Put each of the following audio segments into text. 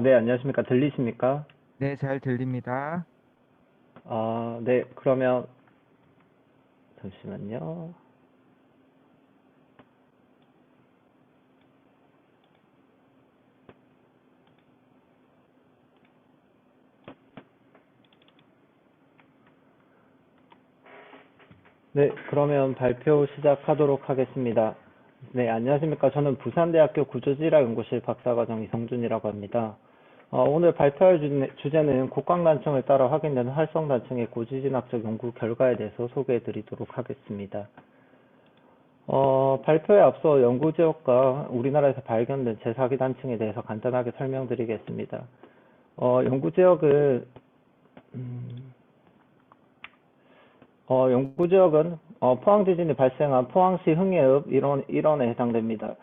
네, 안녕하십니까. 들리십니까? 네, 잘 들립니다. 네, 그러면, 잠시만요. 네, 그러면 발표 시작하도록 하겠습니다. 네, 안녕하십니까. 저는 부산대학교 구조지질학연구실 박사과정 이성준이라고 합니다. 오늘 발표할 주제는 곡각단층을 따라 확인된 활성단층의 고지진학적 연구 결과에 대해서 소개해 드리도록 하겠습니다. 발표에 앞서 연구 지역과 우리나라에서 발견된 제4기단층에 대해서 간단하게 설명드리겠습니다. 연구 지역은 연구 지역은 포항 지진이 발생한 포항시 흥해읍 일원에 해당됩니다.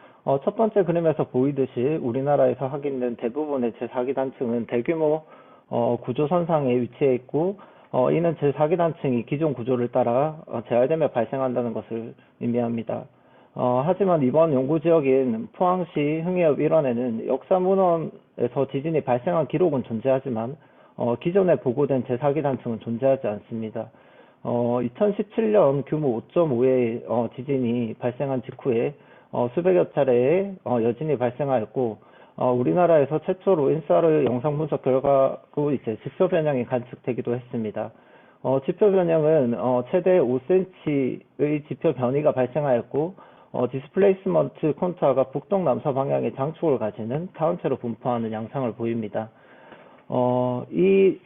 첫 번째 그림에서 보이듯이 우리나라에서 확인된 대부분의 제4기 단층은 대규모 구조 선상에 위치해 있고 이는 제4기 단층이 기존 구조를 따라 재활되며 발생한다는 것을 의미합니다. 하지만 이번 연구 지역인 포항시 흥해읍 일원에는 역사 문헌에서 지진이 발생한 기록은 존재하지만 기존에 보고된 제4기 단층은 존재하지 않습니다. 2017년 규모 5.5의 지진이 발생한 직후에 수백여 차례의 여진이 발생하였고 우리나라에서 최초로 인사르 영상 분석 결과로 이제 지표 변형이 관측되기도 했습니다. 지표 변형은 최대 5cm의 지표 변이가 발생하였고 디스플레이스먼트 콘투어가 북동남서 방향의 장축을 가지는 타원체로 분포하는 양상을 보입니다. 이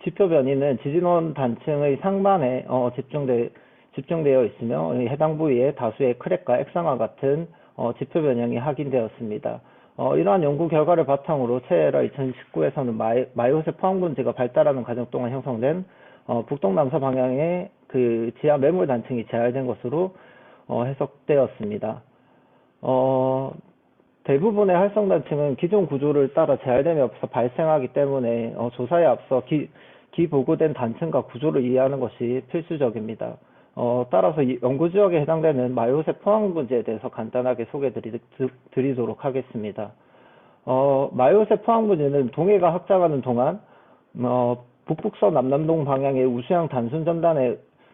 지표 변이는 지진원 단층의 상반에 집중되어 있으며 해당 부위에 다수의 크랙과 액상화 같은 지표 변형이 확인되었습니다. 이러한 연구 결과를 바탕으로 체에라 2019에서는 마이오세 포항분지가 발달하는 과정 동안 형성된 북동남서 방향의 그 지하 매몰 단층이 재활된 것으로 해석되었습니다. 대부분의 활성단층은 기존 구조를 따라 재활됨이 없어 발생하기 때문에 조사에 앞서 기보고된 단층과 구조를 이해하는 것이 필수적입니다. 따라서 이 연구지역에 해당되는 마요세 포항 분지에 대해서 간단하게 소개드리도록 하겠습니다. 마요세 포항 분지는 동해가 확장하는 동안 북북서 남남동 방향의 우수양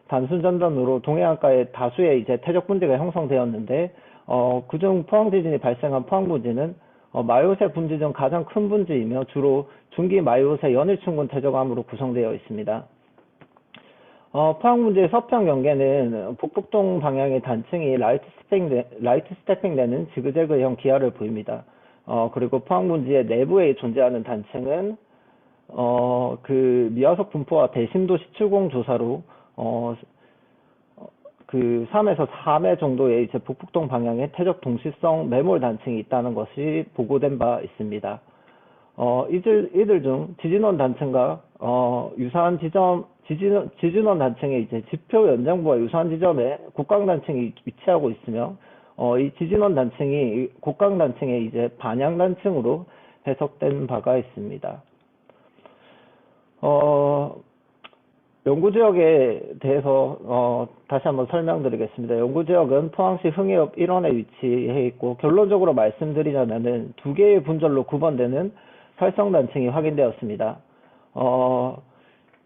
단순전단으로 동해안가에 다수의 이제 태적 분지가 형성되었는데 그중 포항 지진이 발생한 포항 분지는 마요세 분지 중 가장 큰 분지이며 주로 중기 마요세 연일층군 태적암으로 구성되어 있습니다. 포항 분지의 서평 경계는 북북동 방향의 단층이 라이트 스태핑되는 지그재그형 기하를 보입니다. 그리고 포항 분지의 내부에 존재하는 단층은 그 미화석 분포와 대심도 시추공 조사로 그 3에서 4매 정도의 이제 북북동 방향의 태적 동시성 매몰 단층이 있다는 것이 보고된 바 있습니다. 이들 중 지진원 단층과 유사한 지진원 단층의 이제 지표 연장부와 유사한 지점에 곡강 단층이 위치하고 있으며 이 지진원 단층이 곡강 단층의 이제 반향 단층으로 해석된 바가 있습니다. 연구지역에 대해서 다시 한번 설명드리겠습니다. 연구지역은 포항시 흥해읍 일원에 위치해 있고 결론적으로 말씀드리자면은 두 개의 분절로 구분되는 활성단층이 확인되었습니다.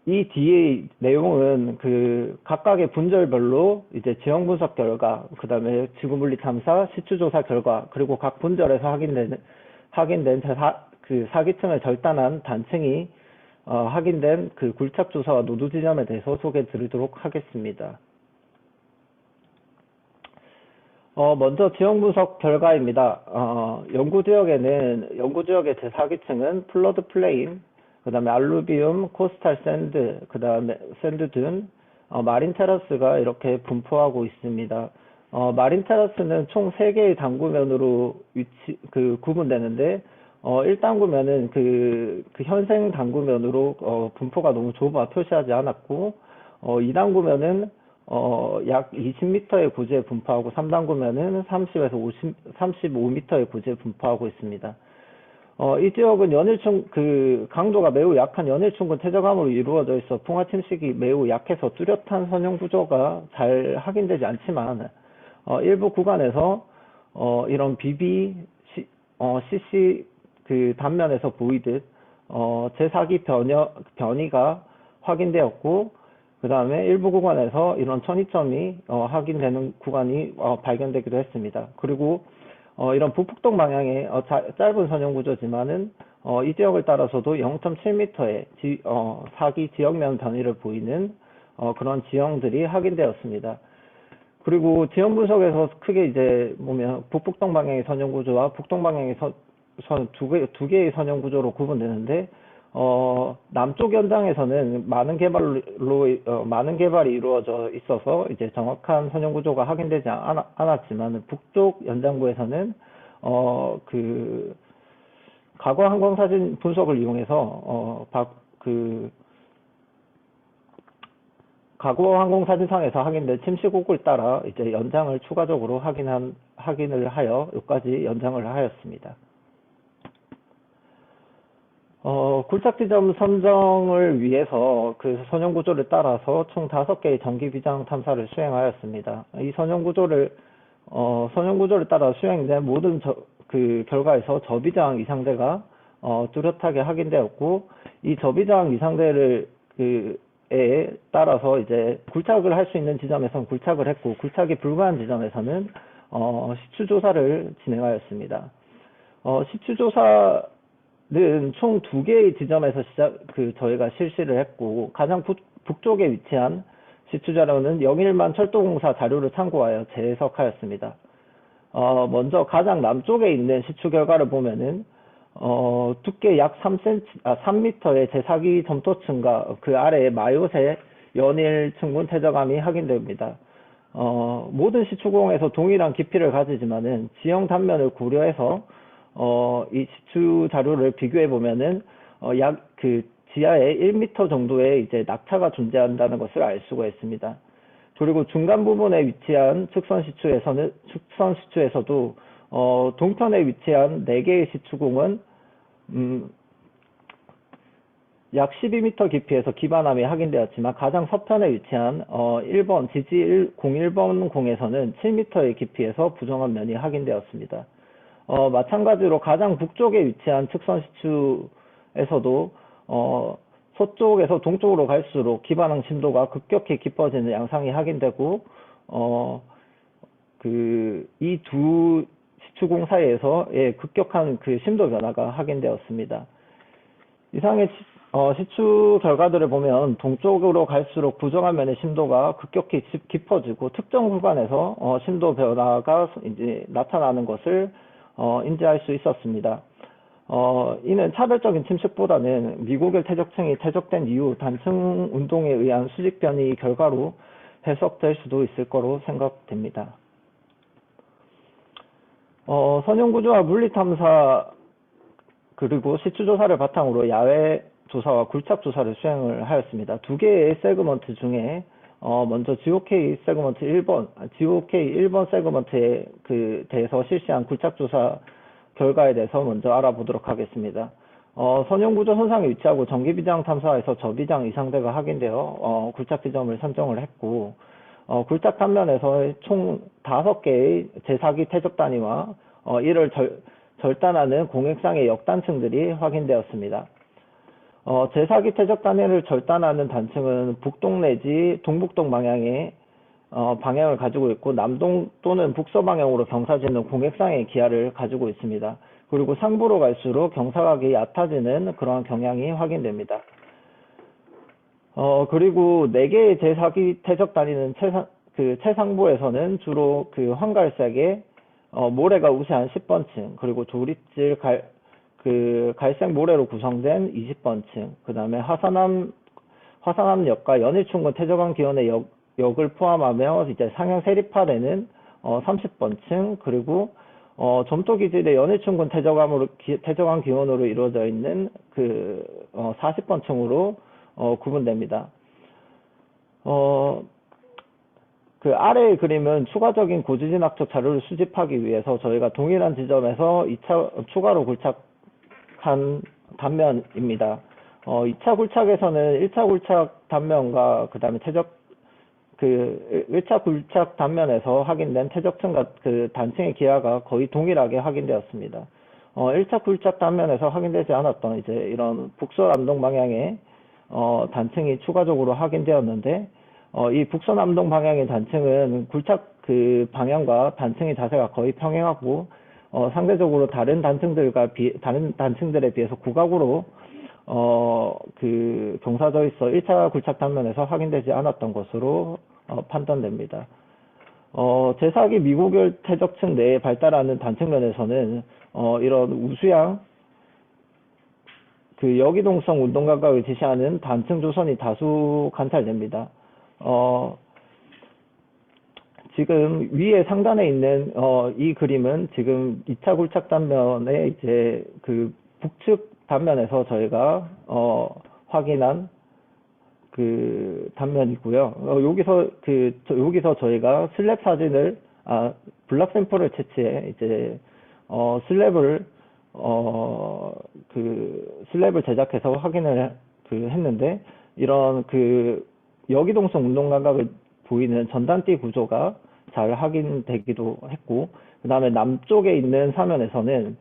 이 뒤의 내용은 그 각각의 분절별로 이제 지형 분석 결과, 그 다음에 지구물리 탐사, 시추조사 결과, 그리고 각 분절에서 확인된 그 사기층을 절단한 단층이 확인된 그 굴착 조사와 노두 지점에 대해서 소개해 드리도록 하겠습니다. 먼저 지형 분석 결과입니다. 연구지역의 제4기층은 플러드 플레인, 그 다음에 알루비움, 코스탈 샌드, 그 다음에 샌드 듄, 마린 테라스가 이렇게 분포하고 있습니다. 마린 테라스는 총 3개의 당구면으로 구분되는데, 1당구면은 그 현생 당구면으로 분포가 너무 좁아 표시하지 않았고 2당구면은 약 20m의 구지에 분포하고 3당구면은 30에서 35m의 구지에 분포하고 있습니다. 이 지역은 강도가 매우 약한 연일층군 태적암으로 이루어져 있어 풍화 침식이 매우 약해서 뚜렷한 선형 구조가 잘 확인되지 않지만 일부 구간에서 이런 CC 그 단면에서 보이듯 제4기 변이가 확인되었고, 그 다음에 일부 구간에서 이런 천이점이 확인되는 구간이 발견되기도 했습니다. 그리고 이런 북북동 방향의 짧은 선형 구조지만은 이 지역을 따라서도 0.7m의 4기 지역면 변이를 보이는 그런 지형들이 확인되었습니다. 그리고 지형 분석에서 크게 이제 보면 북북동 방향의 선형 구조와 북동 방향의 두 개의 선형 구조로 구분되는데, 남쪽 연장에서는 많은 개발이 이루어져 있어서 이제 정확한 선형 구조가 확인되지 않았지만, 북쪽 연장부에서는 그 과거 항공 사진 분석을 이용해서 과거 항공 사진상에서 확인된 침실곡을 따라 이제 연장을 추가적으로 확인을 하여 여기까지 연장을 하였습니다. 굴착 지점 선정을 위해서 그 선형 구조를 따라서 총 5개의 정기 비장 탐사를 수행하였습니다. 이 선형 구조를 따라 수행된 모든 그 결과에서 저비장 이상대가 뚜렷하게 확인되었고, 이 저비장 이상대를 에 따라서 이제 굴착을 할 수 있는 지점에서는 굴착을 했고, 굴착이 불가한 지점에서는 시추 조사를 진행하였습니다. 시추 조사는 총 2개의 지점에서 저희가 실시를 했고, 가장 북쪽에 위치한 시추 자료는 영일만 철도공사 자료를 참고하여 재해석하였습니다. 먼저 가장 남쪽에 있는 시추 결과를 보면은 두께 약 3m의 제4기 점토층과 그 아래에 마요새 연일 층분 퇴적암이 확인됩니다. 모든 시추공에서 동일한 깊이를 가지지만은 지형 단면을 고려해서 이 시추 자료를 비교해 보면은 약 그 지하에 1m 정도의 이제 낙차가 존재한다는 것을 알 수가 있습니다. 그리고 중간 부분에 위치한 측선 시추에서도 동편에 위치한 4개의 시추공은 약 12m 깊이에서 기반함이 확인되었지만, 가장 서편에 위치한 1번 지지 01번 공에서는 7m의 깊이에서 부정한 면이 확인되었습니다. 마찬가지로 가장 북쪽에 위치한 측선 시추에서도 서쪽에서 동쪽으로 갈수록 기반항 심도가 급격히 깊어지는 양상이 확인되고, 이 두 시추공 사이에서의 급격한 그 심도 변화가 확인되었습니다. 이상의 시추 결과들을 보면 동쪽으로 갈수록 부정한 면의 심도가 급격히 깊어지고, 특정 구간에서 심도 변화가 이제 나타나는 것을 인지할 수 있었습니다. 이는 차별적인 침식보다는 미국의 퇴적층이 퇴적된 이후 단층 운동에 의한 수직 변이 결과로 해석될 수도 있을 거로 생각됩니다. 선형 구조와 물리 탐사 그리고 시추 조사를 바탕으로 야외 조사와 굴착 조사를 수행을 하였습니다. 2개의 세그먼트 중에 먼저 GOK 1번 세그먼트에 대해서 실시한 굴착 조사 결과에 대해서 먼저 알아보도록 하겠습니다. 선형 구조 선상에 위치하고 정기 비장 탐사에서 저비장 이상대가 확인되어 굴착 지점을 선정을 했고, 굴착 단면에서 총 5개의 제4기 퇴적 단위와 이를 절단하는 공액상의 역단층들이 확인되었습니다. 제4기 퇴적 단위를 절단하는 단층은 북동 내지 동북동 방향의 방향을 가지고 있고, 남동 또는 북서 방향으로 경사지는 공액상의 기하를 가지고 있습니다. 그리고 상부로 갈수록 경사각이 얕아지는 그러한 경향이 확인됩니다. 그리고 4개의 제4기 퇴적 단위는 최상부에서는 주로 그 황갈색의 모래가 우세한 10번층, 그리고 조립질 갈색 모래로 구성된 20번층, 그 다음에 화산암역과 연일충근 퇴적암 기원의 역을 포함하며 이제 상향 세립화되는 30번층, 그리고 점토 기질의 연일충근 퇴적암 기원으로 이루어져 있는 40번층으로 구분됩니다. 그 아래의 그림은 추가적인 고지진학적 자료를 수집하기 위해서 저희가 동일한 지점에서 2차 추가로 굴착한 단면입니다. 2차 굴착에서는 1차 굴착 단면과 그 다음에 1차 굴착 단면에서 확인된 퇴적층과 그 단층의 기하가 거의 동일하게 확인되었습니다. 1차 굴착 단면에서 확인되지 않았던 이제 이런 북서남동 방향의 단층이 추가적으로 확인되었는데, 이 북서남동 방향의 단층은 굴착 그 방향과 단층의 자세가 거의 평행하고, 상대적으로 다른 단층들에 비해서 구각으로 경사져 있어 1차 굴착 단면에서 확인되지 않았던 것으로 판단됩니다. 제4기 미고결 퇴적층 내에 발달하는 단층면에서는 이런 우수양 그 여기동성 운동 감각을 지시하는 단층 조선이 다수 관찰됩니다. 지금 위에 상단에 있는 이 그림은 지금 2차 굴착 단면에 이제 그 북측 단면에서 저희가 확인한 그 단면이고요. 여기서 저희가 슬랩 사진을 블락 샘플을 채취해 이제 슬랩을 제작해서 확인을 했는데, 이런 여기동성 운동 감각을 보이는 전단띠 구조가 잘 확인되기도 했고, 그 다음에 남쪽에 있는 사면에서는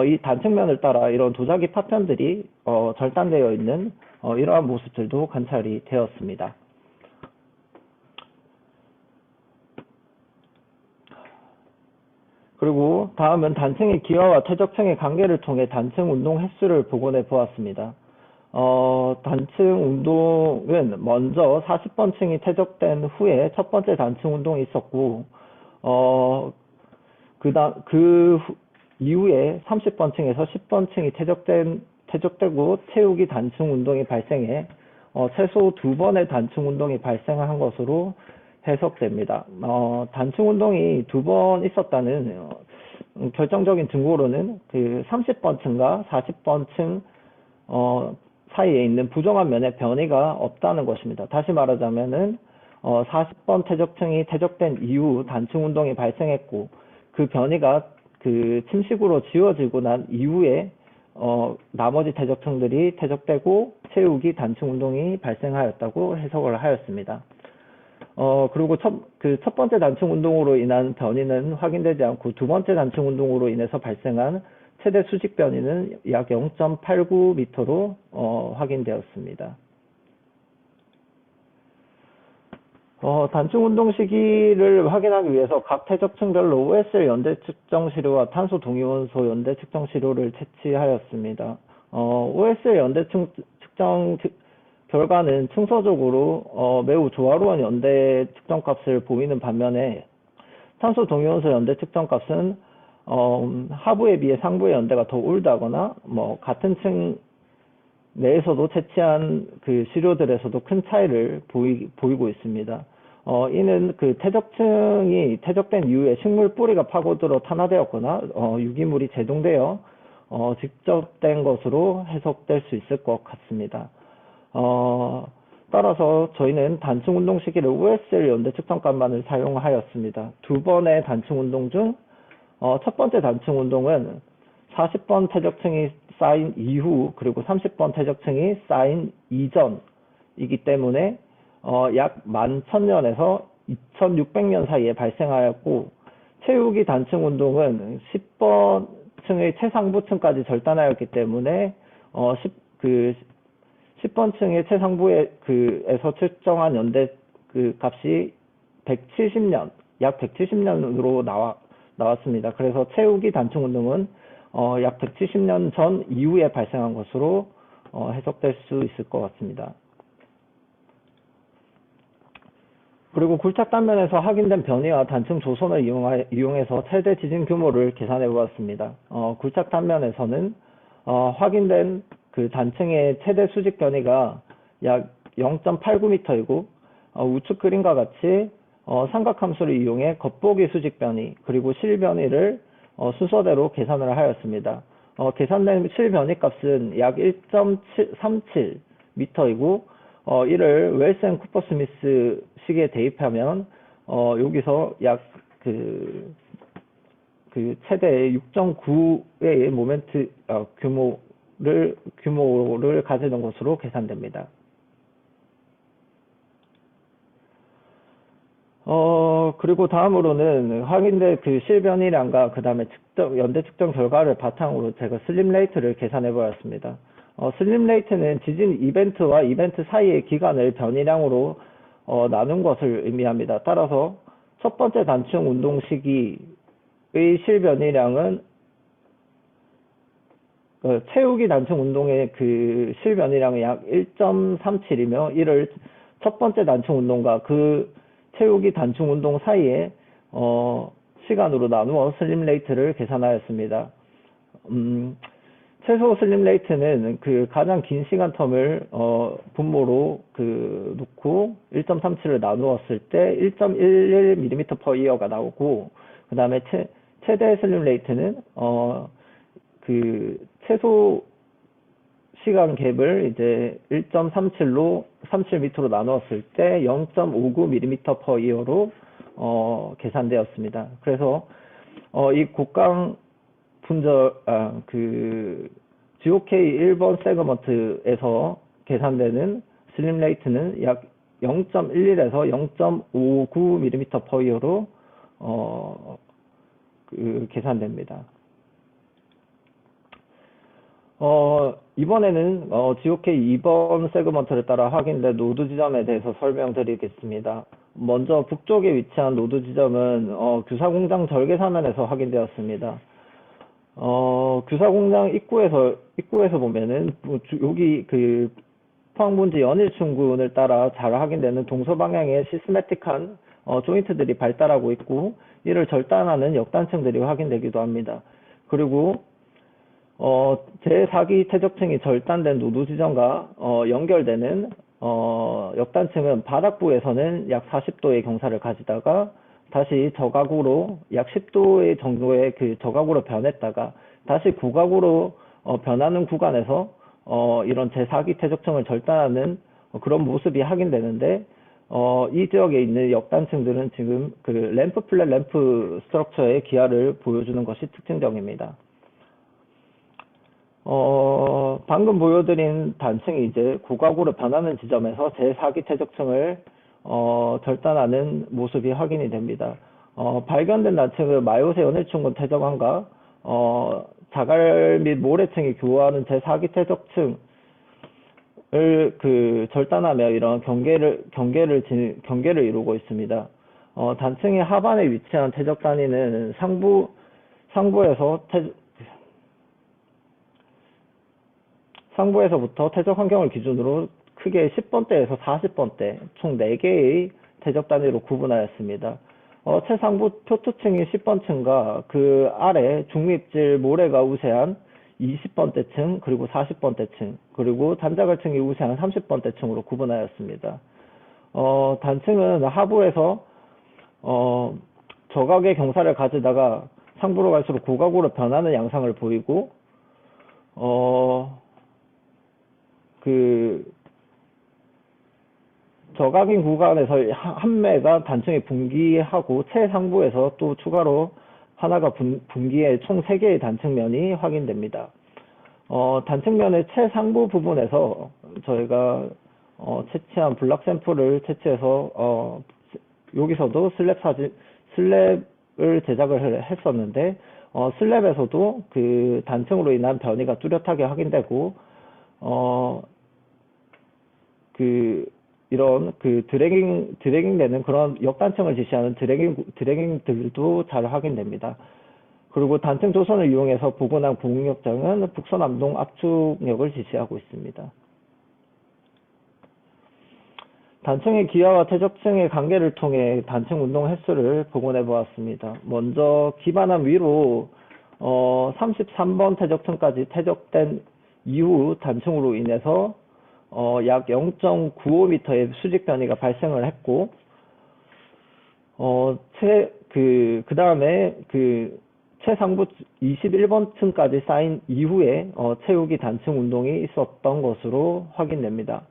이 단층면을 따라 이런 도자기 파편들이 절단되어 있는 이러한 모습들도 관찰이 되었습니다. 그리고 다음은 단층의 기와와 퇴적층의 관계를 통해 단층 운동 횟수를 복원해 보았습니다. 단층 운동은 먼저 40번 층이 퇴적된 후에 첫 번째 단층 운동이 있었고, 이후에 30번 층에서 10번 층이 퇴적되고 채우기 단층 운동이 발생해 최소 2번의 단층 운동이 발생한 것으로 해석됩니다. 단층 운동이 2번 있었다는 결정적인 증거로는 그 30번 층과 40번 층 사이에 있는 부정한 면의 변이가 없다는 것입니다. 다시 말하자면은 40번 퇴적층이 퇴적된 이후 단층 운동이 발생했고, 그 변이가 그 침식으로 지워지고 난 이후에 나머지 퇴적층들이 퇴적되고 채우기 단층 운동이 발생하였다고 해석을 하였습니다. 그리고 첫 번째 단층 운동으로 인한 변이는 확인되지 않고, 두 번째 단층 운동으로 인해서 발생한 최대 수직 변이는 약 0.89m로 확인되었습니다. 단층 운동 시기를 확인하기 위해서 각 퇴적층별로 OSL 연대 측정 시료와 탄소 동위원소 연대 측정 시료를 채취하였습니다. OSL 연대 측정 결과는 층서적으로 매우 조화로운 연대 측정값을 보이는 반면에, 탄소 동위원소 연대 측정값은 하부에 비해 상부의 연대가 더 올드하거나 같은 층 내에서도 채취한 그 시료들에서도 큰 차이를 보이고 있습니다. 이는 그 퇴적층이 퇴적된 이후에 식물 뿌리가 파고들어 탄화되었거나 유기물이 제동되어 직접된 것으로 해석될 수 있을 것 같습니다. 따라서 저희는 단층 운동 시기를 OSL 연대 측정값만을 사용하였습니다. 두 번의 단층 운동 중 첫 번째 단층 운동은 40번 퇴적층이 쌓인 이후, 그리고 30번 퇴적층이 쌓인 이전이기 때문에 약 11,000년에서 2,600년 사이에 발생하였고, 채우기 단층 운동은 10번 층의 최상부층까지 절단하였기 때문에 10번 층의 최상부에서 측정한 연대 값이 170년, 약 170년으로 나왔습니다. 그래서 채우기 단층 운동은 약 170년 전 이후에 발생한 것으로 해석될 수 있을 것 같습니다. 그리고 굴착 단면에서 확인된 변이와 단층 조선을 이용해서 최대 지진 규모를 계산해 보았습니다. 굴착 단면에서는 확인된 그 단층의 최대 수직 변이가 약 0.89m이고, 우측 그림과 같이 삼각함수를 이용해 겉보기 수직 변이 그리고 실 변이를 순서대로 계산을 하였습니다. 계산된 실 변이 값은 약 1.37m이고, 이를 웰스 앤 쿠퍼 스미스 식에 대입하면 여기서 약 최대 6.9의 모멘트 규모를 가지는 것으로 계산됩니다. 그리고 다음으로는 확인된 그 실변이량과 그 다음에 연대 측정 결과를 바탕으로 제가 슬립 레이트를 계산해 보았습니다. 슬립 레이트는 지진 이벤트와 이벤트 사이의 기간을 변이량으로 나눈 것을 의미합니다. 따라서 첫 번째 단층 운동 시기의 실변이량은 채우기 단층 운동의 그 실변이량은 약 1.37이며 이를 첫 번째 단층 운동과 그 채우기 단층 운동 사이에 시간으로 나누어 슬립 레이트를 계산하였습니다. 최소 슬립 레이트는 그 가장 긴 시간 텀을 분모로 그 놓고 1.37을 나누었을 때 1.11mm/Y가 나오고, 그 다음에 최대 슬립 레이트는 그 최소 시간 갭을 이제 1.37로 37m로 나누었을 때 0.59mm/Y로 계산되었습니다. 그래서 이 곡강 분절 그 GOK 1번 세그먼트에서 계산되는 슬립 레이트는 약 0.11에서 0.59mm/Y로 계산됩니다. 이번에는 GOK 2번 세그먼트를 따라 확인된 노드 지점에 대해서 설명드리겠습니다. 먼저 북쪽에 위치한 노드 지점은 규사공장 절개사면에서 확인되었습니다. 규사공장 입구에서 보면은 여기 그 포항분지 연일충군을 따라 잘 확인되는 동서방향의 시스매틱한 조인트들이 발달하고 있고, 이를 절단하는 역단층들이 확인되기도 합니다. 그리고 제4기 퇴적층이 절단된 노드 지점과 연결되는 역단층은 바닥부에서는 약 40도의 경사를 가지다가 다시 저각으로 약 10도의 정도의 그 저각으로 변했다가 다시 고각으로 변하는 구간에서 이런 제4기 퇴적층을 절단하는 그런 모습이 확인되는데, 이 지역에 있는 역단층들은 지금 그 램프 플랫 램프 스트럭처의 기하를 보여주는 것이 특징적입니다. 방금 보여드린 단층이 이제 고각으로 변하는 지점에서 제4기 퇴적층을 절단하는 모습이 확인이 됩니다. 발견된 단층은 마요새 연일충군 퇴적안과 자갈 및 모래층이 교화하는 제4기 퇴적층을 그 절단하며 이런 경계를 이루고 있습니다. 단층의 하반에 위치한 퇴적 단위는 상부에서부터 퇴적 환경을 기준으로 크게 10번대에서 40번대 총 4개의 퇴적 단위로 구분하였습니다. 최상부 표투층이 10번층과 그 아래 중립질 모래가 우세한 20번대층, 그리고 40번대층, 그리고 단자갈층이 우세한 30번대층으로 구분하였습니다. 단층은 하부에서 저각의 경사를 가지다가 상부로 갈수록 고각으로 변하는 양상을 보이고, 그 저각인 구간에서 한 매가 단층에 분기하고 최상부에서 또 추가로 하나가 분기해 총 3개의 단층면이 확인됩니다. 단층면의 최상부 부분에서 저희가 채취한 블락 샘플을 채취해서 여기서도 슬랩을 제작을 했었는데, 슬랩에서도 그 단층으로 인한 변이가 뚜렷하게 확인되고, 이런 그 드래깅 되는 그런 역단층을 지시하는 드래깅들도 잘 확인됩니다. 그리고 단층 조선을 이용해서 복원한 공력장은 북서남동 압축력을 지시하고 있습니다. 단층의 기하와 퇴적층의 관계를 통해 단층 운동 횟수를 복원해 보았습니다. 먼저 기반함 위로 33번 퇴적층까지 퇴적된 이후 단층으로 인해서 약 0.95m의 수직 변이가 발생을 했고, 그 다음에 그 최상부 21번층까지 쌓인 이후에 채우기 단층 운동이 있었던 것으로 확인됩니다.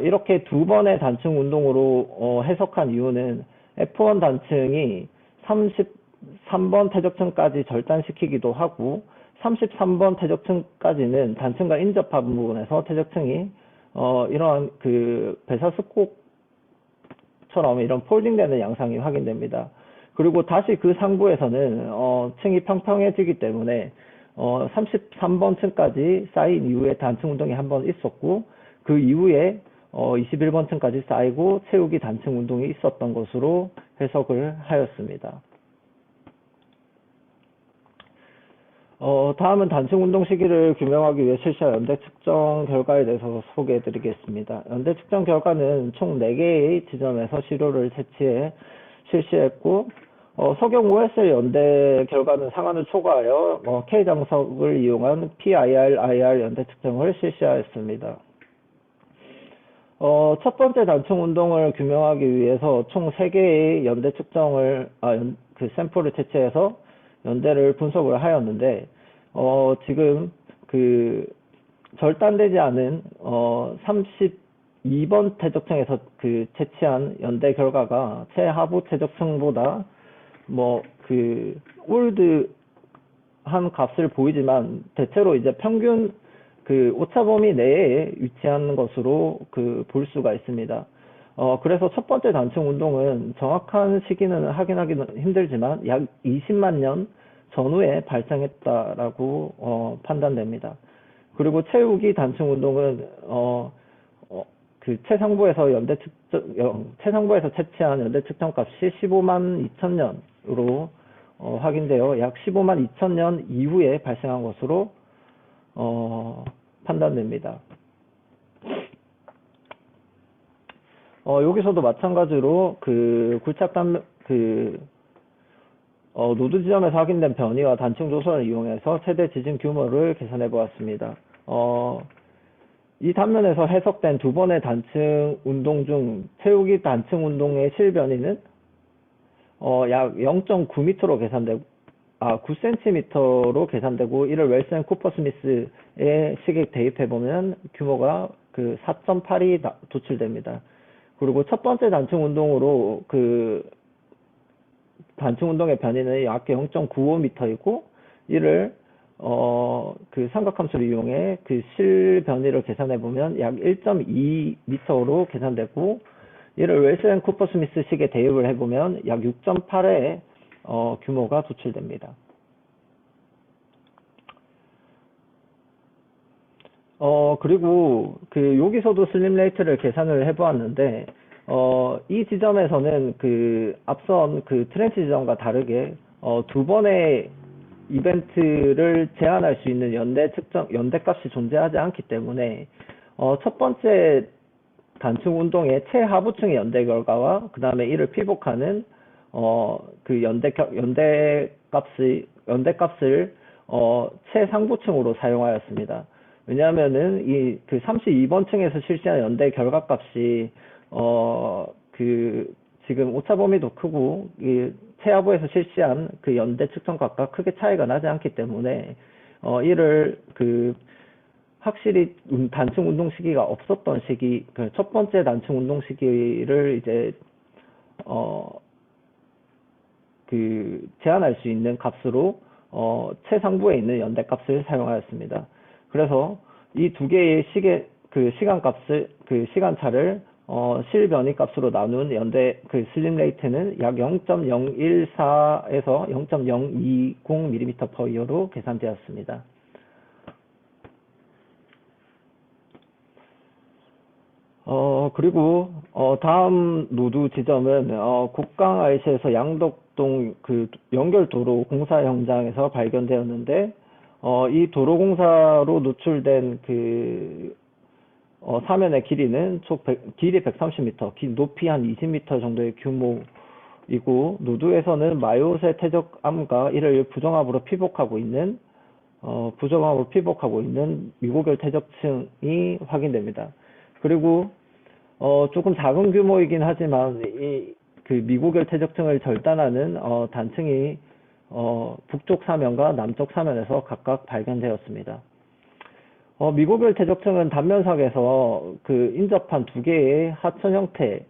이렇게 두 번의 단층 운동으로 해석한 이유는 F1 단층이 33번 퇴적층까지 절단시키기도 하고, 33번 퇴적층까지는 단층과 인접한 부분에서 퇴적층이 이러한 그 배사스콕 처럼 이런 폴딩되는 양상이 확인됩니다. 그리고 다시 그 상부에서는 층이 평평해지기 때문에 33번 층까지 쌓인 이후에 단층 운동이 한 번 있었고, 그 이후에 21번 층까지 쌓이고 채우기 단층 운동이 있었던 것으로 해석을 하였습니다. 다음은 단층 운동 시기를 규명하기 위해 실시한 연대 측정 결과에 대해서 소개해 드리겠습니다. 연대 측정 결과는 총 4개의 지점에서 시료를 실시했고, 석영 OSL 연대 결과는 상한을 초과하여 K장석을 이용한 PIR 연대 측정을 실시하였습니다. 첫 번째 단층 운동을 규명하기 위해서 총 3개의 연대 측정을, 그 샘플을 채취해서 연대를 분석을 하였는데, 지금 그 절단되지 않은 32번 퇴적층에서 그 채취한 연대 결과가 최하부 퇴적층보다 그 올드한 값을 보이지만 대체로 이제 평균 그 오차 범위 내에 위치한 것으로 볼 수가 있습니다. 그래서 첫 번째 단층 운동은 정확한 시기는 확인하기는 힘들지만 약 20만 년 전후에 발생했다라고 판단됩니다. 그리고 채우기 단층 운동은 그 최상부에서 채취한 연대 측정 값이 15만 2천 년으로 확인되어 약 15만 2천 년 이후에 발생한 것으로 판단됩니다. 여기서도 마찬가지로 그 노드 지점에서 확인된 변이와 단층 조선을 이용해서 최대 지진 규모를 계산해 보았습니다. 이 단면에서 해석된 두 번의 단층 운동 중 채우기 단층 운동의 실변이는 약 0.9m로 계산되고 9cm로 계산되고, 이를 웰스 앤 쿠퍼 스미스의 식에 대입해 보면 규모가 그 4.8이 도출됩니다. 그리고 첫 번째 단층 운동으로 단층 운동의 변이는 약 0.95m이고, 이를 그 삼각함수를 이용해 그 실 변이를 계산해 보면 약 1.2m로 계산되고, 이를 웰스 앤 쿠퍼 스미스 식에 대입을 해 보면 약 6.8의 규모가 도출됩니다. 그리고 여기서도 슬림 레이트를 계산을 해보았는데, 이 지점에서는 앞선 트렌치 지점과 다르게 두 번의 이벤트를 제한할 수 있는 연대 값이 존재하지 않기 때문에 첫 번째 단층 운동의 최하부층의 연대 결과와 그 다음에 이를 피복하는 연대 값을 최상부층으로 사용하였습니다. 왜냐하면은 이 32번 층에서 실시한 연대 결과 값이 지금 오차 범위도 크고 이 최하부에서 실시한 그 연대 측정 값과 크게 차이가 나지 않기 때문에 이를 확실히 단층 운동 시기가 없었던 시기, 첫 번째 단층 운동 시기를 이제 제한할 수 있는 값으로 최상부에 있는 연대 값을 사용하였습니다. 그래서 이 두 개의 시간차를 실변이 값으로 나눈 연대 슬림 레이트는 약 0.014에서 0.020mm/Y로 계산되었습니다. 그리고 다음 노드 지점은 곡강 IC에서 양덕동 연결도로 공사 현장에서 발견되었는데, 이 도로 공사로 노출된 사면의 길이는 길이 130m, 높이 한 20m 정도의 규모이고, 노드에서는 마요새 퇴적암과 이를 부정합으로 피복하고 있는 미고결 퇴적층이 확인됩니다. 그리고 조금 작은 규모이긴 하지만 이 미고결 퇴적층을 절단하는 단층이 북쪽 사면과 남쪽 사면에서 각각 발견되었습니다. 미고결 퇴적층은 단면상에서 인접한 두 개의 하천 형태의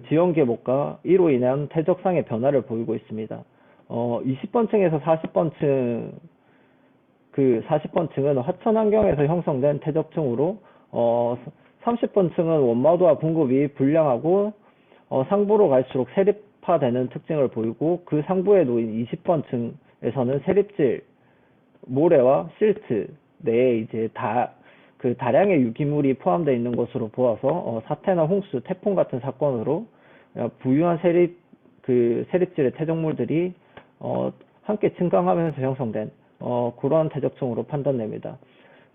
지형 계목과 이로 인한 퇴적상의 변화를 보이고 있습니다. 20번 층에서 40번 층, 40번 층은 하천 환경에서 형성된 퇴적층으로 30번 층은 원마도와 분급이 불량하고 상부로 갈수록 세립화되는 특징을 보이고 그 상부에 놓인 20번 층에서는 세립질, 모래와 실트 내에 이제 그 다량의 유기물이 포함되어 있는 것으로 보아서 사태나 홍수, 태풍 같은 사건으로 부유한 세립질의 퇴적물들이 함께 증강하면서 형성된 그러한 퇴적층으로 판단됩니다.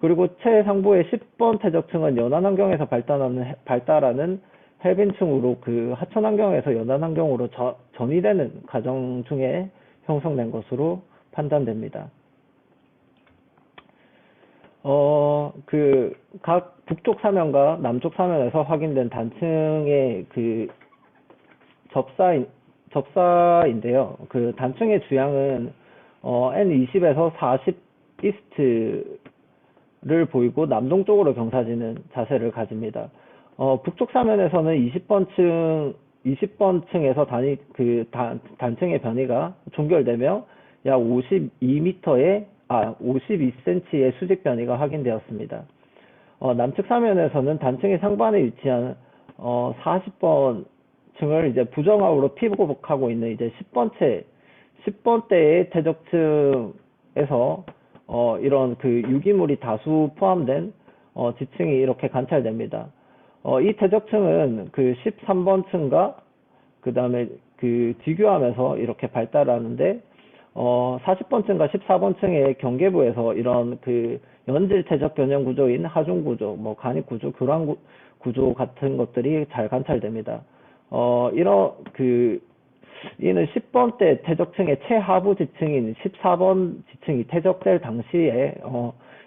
그리고 최상부의 10번 퇴적층은 연안 환경에서 발달하는 해빈층으로 그 하천 환경에서 연안 환경으로 전이되는 과정 중에 형성된 것으로 판단됩니다. 각 북쪽 사면과 남쪽 사면에서 확인된 단층의 그 접사인데요. 그 단층의 주양은 N20에서 40 이스트를 보이고 남동쪽으로 경사지는 자세를 가집니다. 북쪽 사면에서는 20번 층에서 단층의 변이가 종결되며 약 52cm의 수직 변이가 확인되었습니다. 남측 사면에서는 단층의 상반에 위치한 40번 층을 이제 부정하우로 피복하고 있는 이제 10번대의 퇴적층에서 이런 그 유기물이 다수 포함된 지층이 이렇게 관찰됩니다. 이 퇴적층은 그 13번 층과 그 다음에 그 비교하면서 이렇게 발달하는데 40번 층과 14번 층의 경계부에서 이런 그 연질 퇴적 변형 구조인 하중 구조, 간입 구조, 교란 구조 같은 것들이 잘 관찰됩니다. 이는 10번대 퇴적층의 최하부 지층인 14번 지층이 퇴적될 당시에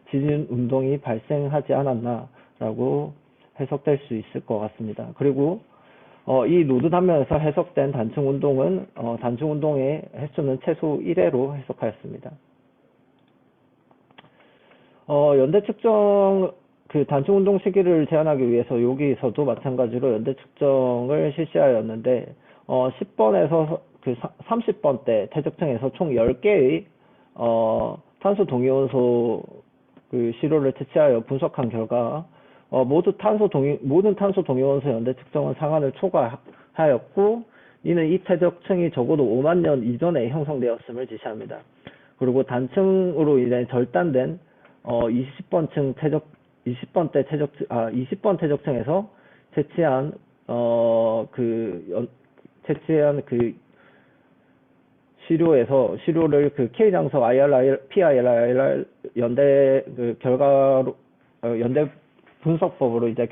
지진 운동이 발생하지 않았나라고 해석될 수 있을 것 같습니다. 그리고 이 노드 단면에서 해석된 단층 운동은 단층 운동의 횟수는 최소 1회로 해석하였습니다. 연대 측정 그 단층 운동 시기를 제한하기 위해서 여기서도 마찬가지로 연대 측정을 실시하였는데 10번에서 그 30번대 퇴적층에서 총 10개의 탄소 동위원소 그 시료를 채취하여 분석한 결과 모든 탄소 동위원소 연대 측정은 상한을 초과하였고 이는 이 퇴적층이 적어도 5만 년 이전에 형성되었음을 지시합니다. 그리고 단층으로 인해 절단된 20번 퇴적층에서 채취한 그 시료를 그 K장석 PILR 연대 그 결과로 연대 분석법으로 이제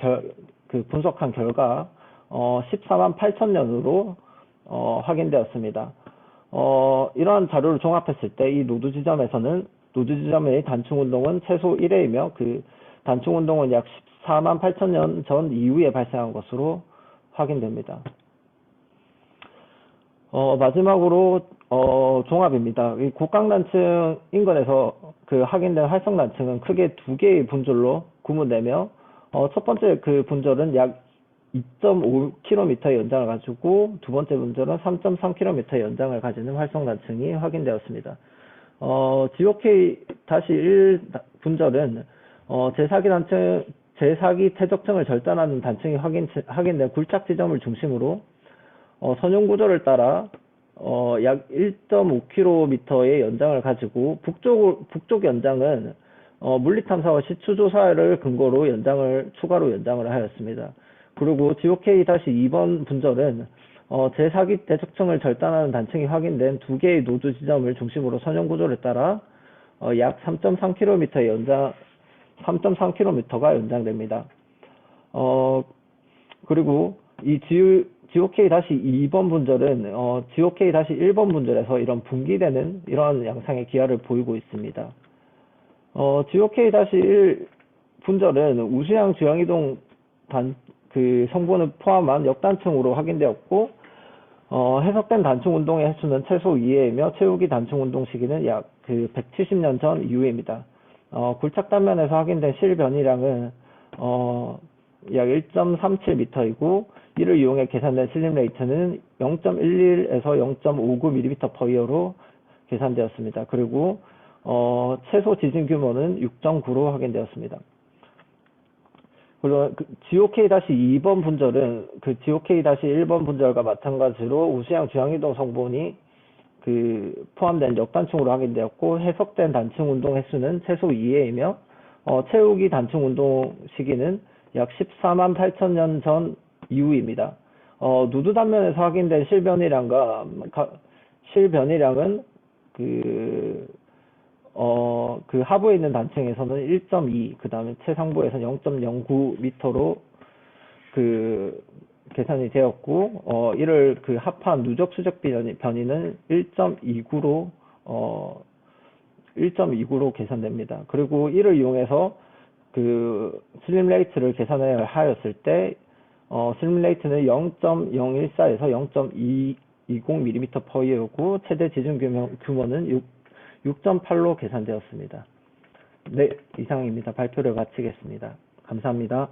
분석한 결과 14만 8천 년으로 확인되었습니다. 이러한 자료를 종합했을 때 이 노드 지점의 단층 운동은 최소 1회이며 그 단층 운동은 약 14만 8천 년 전 이후에 발생한 것으로 확인됩니다. 마지막으로 종합입니다. 이 곡강단층 인근에서 그 확인된 활성단층은 크게 두 개의 분절로 구분되며 첫 번째 그 분절은 약 2.5km의 연장을 가지고 두 번째 분절은 3.3km의 연장을 가지는 활성단층이 확인되었습니다. GOK-1 분절은 제사기 퇴적층을 절단하는 단층이 확인된 굴착 지점을 중심으로 선형 구조를 따라 약 1.5km의 연장을 가지고 북쪽 연장은 물리탐사와 시추조사를 근거로 추가로 연장을 하였습니다. 그리고 GOK-2번 분절은 제4기 퇴적층을 절단하는 단층이 확인된 두 개의 노드 지점을 중심으로 선형 구조를 따라 약 3.3km가 연장됩니다. 그리고 이 GOK-2번 분절은 GOK-1번 분절에서 이런 분기되는 이러한 양상의 기하를 보이고 있습니다. GOK-1 분절은 우수양 주양이동 그 성분을 포함한 역단층으로 확인되었고 해석된 단층 운동의 횟수는 최소 2회이며 최후기 단층 운동 시기는 약 170년 전 이후입니다. 굴착 단면에서 확인된 실 변이량은 약 1.37m이고 이를 이용해 계산된 슬립 레이트는 0.11에서 0.59mm/y로 계산되었습니다. 그리고 최소 지진 규모는 6.9로 확인되었습니다. 물론 그 GOK-2번 분절은 그 GOK-1번 분절과 마찬가지로 우수양 주양이동 성분이 그 포함된 역단층으로 확인되었고 해석된 단층 운동 횟수는 최소 2회이며 채우기 단층 운동 시기는 약 14만 8천 년 전 이후입니다. 누드 단면에서 확인된 실변이량은 그 하부에 있는 단층에서는 1.2, 그 다음에 최상부에서는 0.09m로 그 계산이 되었고, 이를 그 합한 누적 수적 변이는 1.29로 계산됩니다. 그리고 이를 이용해서 그 슬림 레이트를 계산을 하였을 때, 슬림 레이트는 0.014에서 0.220mm/Y였고, 최대 지진 규모는 6.8로 계산되었습니다. 네, 이상입니다. 발표를 마치겠습니다. 감사합니다.